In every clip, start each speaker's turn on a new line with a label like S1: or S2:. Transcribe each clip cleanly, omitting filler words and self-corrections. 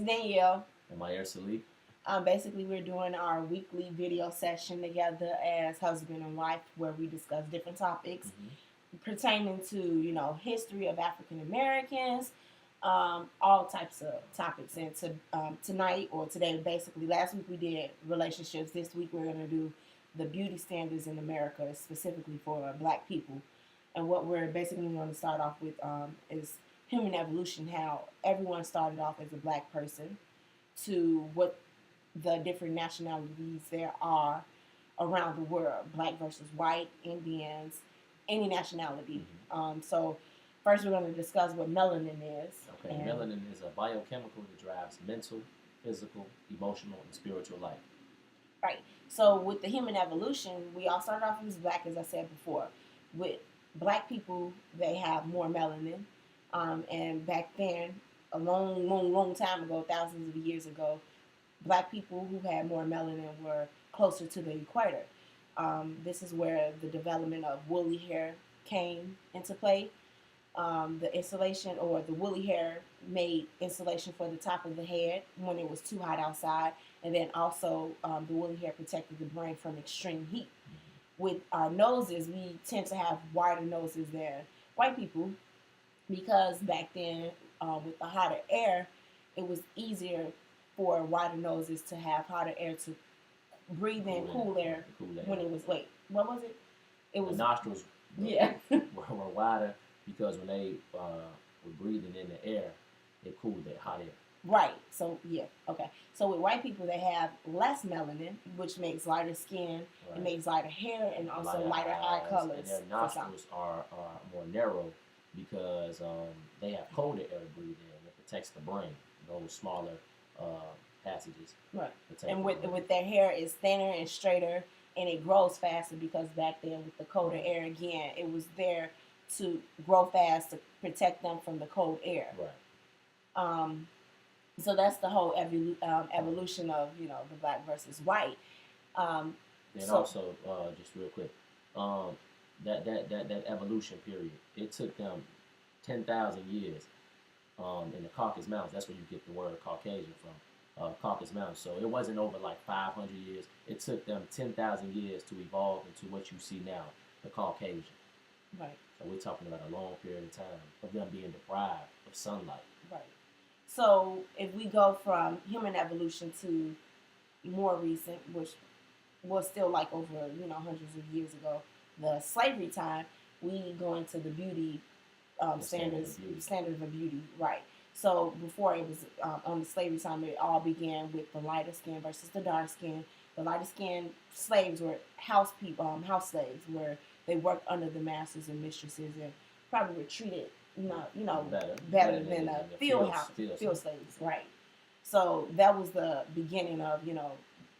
S1: Danielle.
S2: Am I Salik?
S1: Basically, we're doing our weekly video session together as husband and wife, where we discuss different topics pertaining to history of African Americans, all types of topics. And tonight or today, basically, last week we did relationships. This week we're going to do the beauty standards in America, specifically for Black people. And what we're basically going to start off with is human evolution, how everyone started off as a Black person to what the different nationalities there are around the world, Black versus white, Indians, any nationality. So first we're going to discuss what melanin is.
S2: Okay, melanin is a biochemical that drives mental, physical, emotional, and spiritual life.
S1: Right. So with the human evolution, we all started off as Black, as I said before. With Black people, they have more melanin. And back then, a long time ago, thousands of years ago, Black people who had more melanin were closer to the equator. This is where the development of woolly hair came into play. The insulation or the woolly hair made insulation for the top of the head when it was too hot outside, and then also the woolly hair protected the brain from extreme heat. With our noses, we tend to have wider noses than white people because back then, with the hotter air, it was easier for wider noses to have hotter air to breathe in cool air when it was, what was it?
S2: It was the nostrils were wider because when they were breathing in the air, it cooled that hot air.
S1: Right. So, okay. So with white people, they have less melanin, which makes lighter skin, it makes lighter hair, and also lighter eye colors.
S2: And their nostrils are more narrow because they have colder air to breathe in. It protects the brain, those smaller passages.
S1: Right. And with their hair is thinner and straighter, and it grows faster because back then with the colder air, again, it was there to grow fast to protect them from the cold air.
S2: Right.
S1: So that's the whole evolution of the Black versus white.
S2: And also, just real quick, that evolution period, it took them 10,000 years in the Caucasus Mountains. That's where you get the word Caucasian from, Caucasus Mountains. So it wasn't over like 500 years. It took them 10,000 years to evolve into what you see now, the Caucasian.
S1: Right.
S2: So we're talking about a long period of time of them being deprived of sunlight.
S1: Right. So if we go from human evolution to more recent, which was still like over hundreds of years ago, the slavery time, we go into the beauty standard of beauty, right? So before it was on the slavery time, it all began with the lighter skin versus the dark skin. The lighter skin slaves were house slaves, where they worked under the masters and mistresses, and probably were treated better than the field slaves, right? So that was the beginning of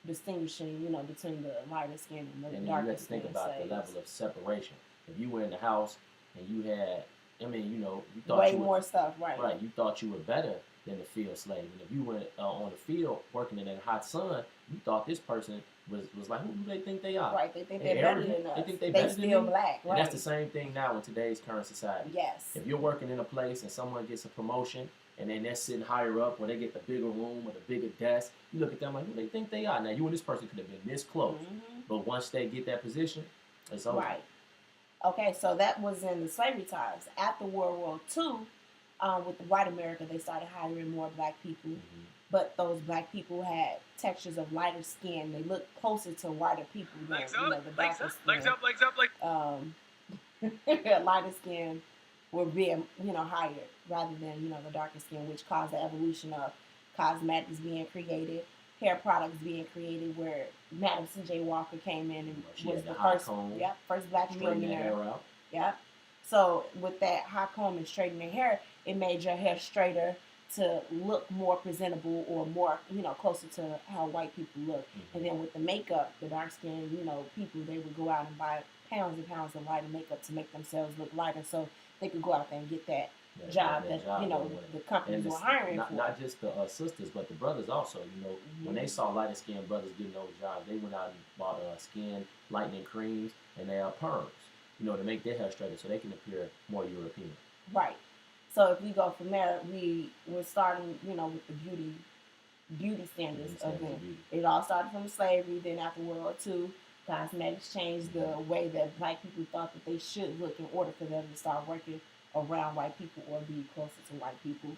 S1: distinguishing between the lighter skin and the darker skin.
S2: And you have to think about the level of separation. If you were in the house and you had, you thought
S1: way more stuff, right?
S2: Right, you thought you were better than the field slave, and if you were on the field working in that hot sun, you thought this person was like, who do they think they are?
S1: Right, they think they're better than us.
S2: They think
S1: they still Black, right?
S2: And that's the same thing now in today's current society.
S1: Yes.
S2: If you're working in a place and someone gets a promotion, and then they're sitting higher up where they get the bigger room or the bigger desk, you look at them like, who they think they are? Now, you and this person could have been this close, but once they get that position, it's over.
S1: Right. Okay, so that was in the slavery times. After World War II, with the white America, they started hiring more Black people, but those Black people had textures of lighter skin. They looked closer to whiter people than the darker skin. Lighter skin were being higher rather than the darker skin, which caused the evolution of cosmetics being created, hair products being created, where Madam C.J. Walker came in and was the first Black millionaire. Yep. So with that hot comb and straightening hair, it made your hair straighter to look more presentable or more closer to how white people look. And then with the makeup, the dark skinned people, they would go out and buy pounds and pounds of lighter makeup to make themselves look lighter, so they could go out there and get that job that the companies were hiring for.
S2: Not just the sisters, but the brothers also. When they saw lighter skinned brothers getting those jobs, they went out and bought skin lightening creams and they perms, to make their hair straighter so they can appear more European.
S1: Right. So if we go from there, we were starting, with the beauty beauty standards
S2: Beauty
S1: of
S2: standards
S1: them.
S2: of beauty.
S1: It all started from slavery. Then after World War II, cosmetics changed the way that black people thought that they should look in order for them to start working around white people or be closer to white people,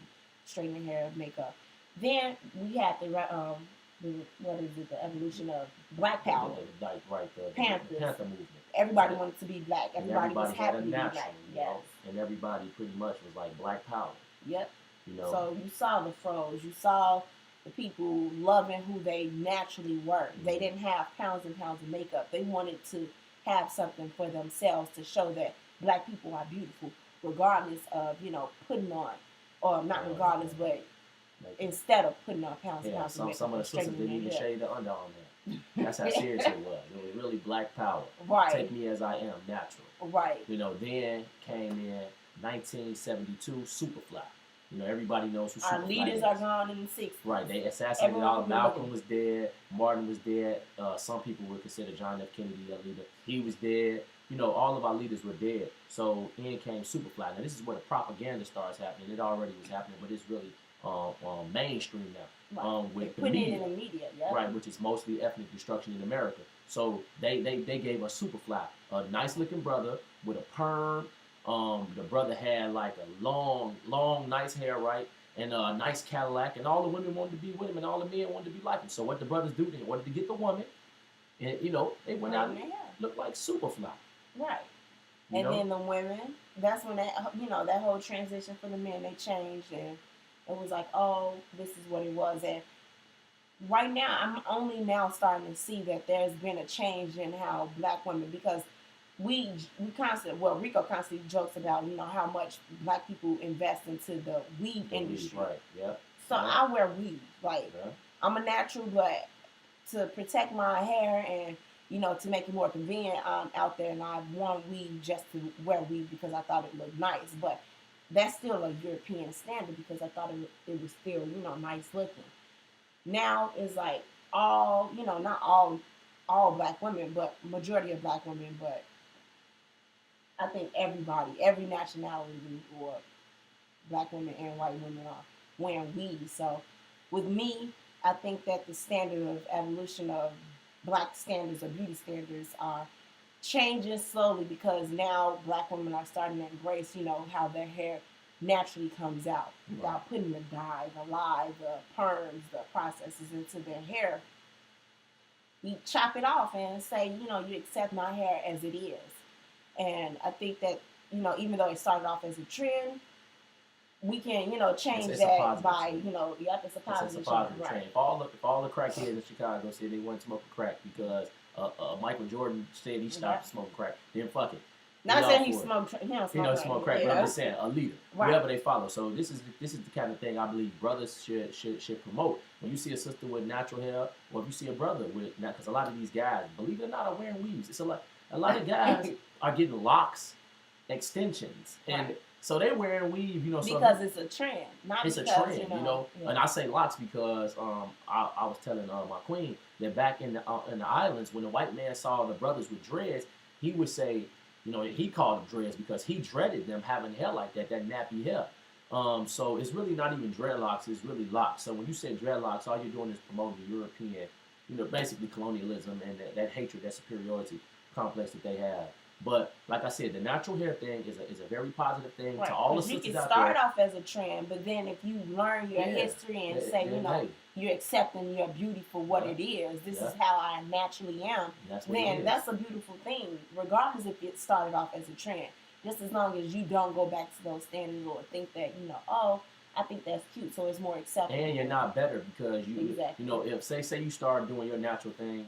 S1: straightening hair, makeup. Then we had what is it? The evolution of Black Power.
S2: Like right, the
S1: Panthers.
S2: Panther movement.
S1: Everybody wanted to be black.
S2: And
S1: Everybody was
S2: had
S1: happy
S2: a
S1: to be
S2: natural,
S1: black.
S2: you
S1: Yes.
S2: know, and everybody pretty much was like Black Power.
S1: Yep.
S2: You know.
S1: So you saw the froze. You saw the people loving who they naturally were. They didn't have pounds and pounds of makeup. They wanted to have something for themselves to show that black people are beautiful, regardless of, putting on, or not regardless, but instead of putting on pounds and pounds of makeup.
S2: Some of the sisters didn't even shave their underarm hair. That's how serious it was. It was really Black Power.
S1: Right.
S2: Take me as I am, natural.
S1: Right.
S2: Then came in 1972, Superfly. Everybody knows who Superfly
S1: Our leaders are gone in the 60s.
S2: Right, they assassinated all. Malcolm was dead. Martin was dead. Some people would consider John F. Kennedy a leader. He was dead. All of our leaders were dead. So in came Superfly. Now this is where the propaganda starts happening. It already was happening, but it's really mainstream now.
S1: Right.
S2: With
S1: they
S2: the
S1: put
S2: media,
S1: it in the media, yeah.
S2: right, which is mostly ethnic destruction in America. So they gave us Superfly, a nice looking brother with a perm. The brother had like a long, nice hair, right, and a nice Cadillac, and all the women wanted to be with him, and all the men wanted to be like him. So what the brothers do? They wanted to get the woman, and they went out and looked like Superfly.
S1: Right. And then the women, that's when that whole transition for the men, they changed, and it was like, oh, this is what it was. And right now, I'm only now starting to see that there's been a change in how black women, because we constantly, Rico constantly jokes about, how much black people invest into the weave industry.
S2: Right, yeah.
S1: So I wear weave. Like, I'm a natural, but to protect my hair and, to make it more convenient, I'm out there and I've worn weave just to wear weave because I thought it looked nice. But that's still a European standard because I thought it was still, nice looking. Now it's like all, not all black women, but majority of black women, but I think every nationality, or black women and white women, are wearing weave. So with me, I think that the standard of evolution of black standards or beauty standards are changing slowly because now black women are starting to embrace, how their hair naturally comes out without putting the dye, the lye, the perms, the processes into their hair. We chop it off and say, you accept my hair as it is. And I think that, even though it started off as a trend, we can, change that by, it's a positive
S2: trend. If all the crackheads in Chicago said they wouldn't smoke crack because Michael Jordan said he stopped smoking crack, then fuck it.
S1: Not saying he smoked crack,
S2: crack, but I'm just saying a leader, whoever they follow. So this is the kind of thing I believe brothers should promote. When you see a sister with natural hair, or if you see a brother with, because a lot of these guys, believe it or not, are wearing weaves. It's a lot of guys are getting locks, extensions, and so they're wearing weave,
S1: because it's a trend. It's
S2: a trend, And I say locks because I was telling my queen that back in the islands, when the white man saw the brothers with dreads, he would say, he called them dreads because he dreaded them having hair like that nappy hair. So it's really not even dreadlocks; it's really locks. So when you say dreadlocks, all you're doing is promoting the European, basically colonialism and that hatred, that superiority complex that they have. But like I said, the natural hair thing is a very positive thing to all the sisters out there.
S1: You can start off as a trend, but then if you learn your history and say, you're accepting your beauty for what it is, this is how I naturally am, then that's a beautiful thing, regardless if it started off as a trend. Just as long as you don't go back to those standards or think that, I think that's cute, so it's more acceptable.
S2: And you're not better because if say you started doing your natural thing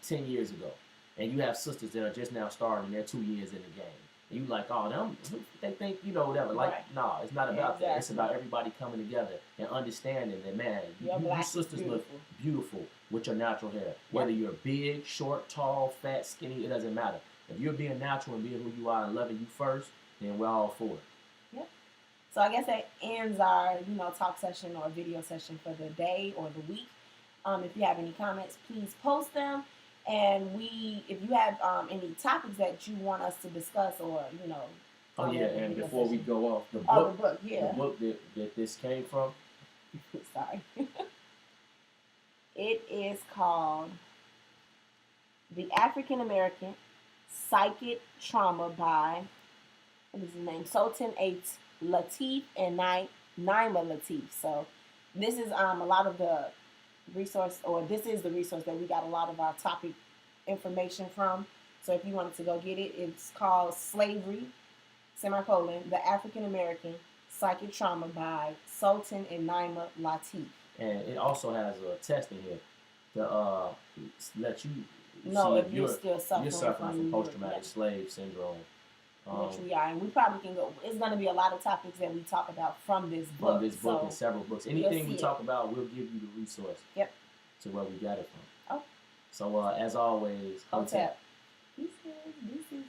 S2: 10 years ago, and you have sisters that are just now starting, they're 2 years in the game. And you like, oh, them, they think, whatever. Like, no, it's not about that. It's about everybody coming together and understanding that, man, you sisters look beautiful with your natural hair. Whether you're big, short, tall, fat, skinny, it doesn't matter. If you're being natural and being who you are and loving you first, then we're all for it.
S1: Yep. So I guess that ends our, talk session or video session for the day or the week. If you have any comments, please post them. And if you have any topics that you want us to discuss or,
S2: Oh, yeah, and before we go off, the book that this came from.
S1: Sorry. It is called The African American Psychic Trauma by, what is his name? Sultan Eight Latif and Naima Latif. So this is a lot of the resource, or this is the resource that we got a lot of our topic information from. So if you wanted to go get it, it's called Slavery, semicolon, The African American Psychic Trauma by Sultan and Naima Latif.
S2: And it also has a test in here to let you
S1: No,
S2: see
S1: if you're still suffering
S2: from post-traumatic slave syndrome.
S1: Which we are, and we probably can go. It's going to be a lot of topics that we talk about from this book.
S2: From this book and several books. Anything we talk about, we'll give you the resource.
S1: Yep.
S2: To where we got it from.
S1: Oh.
S2: So as always,
S1: Hotep. This is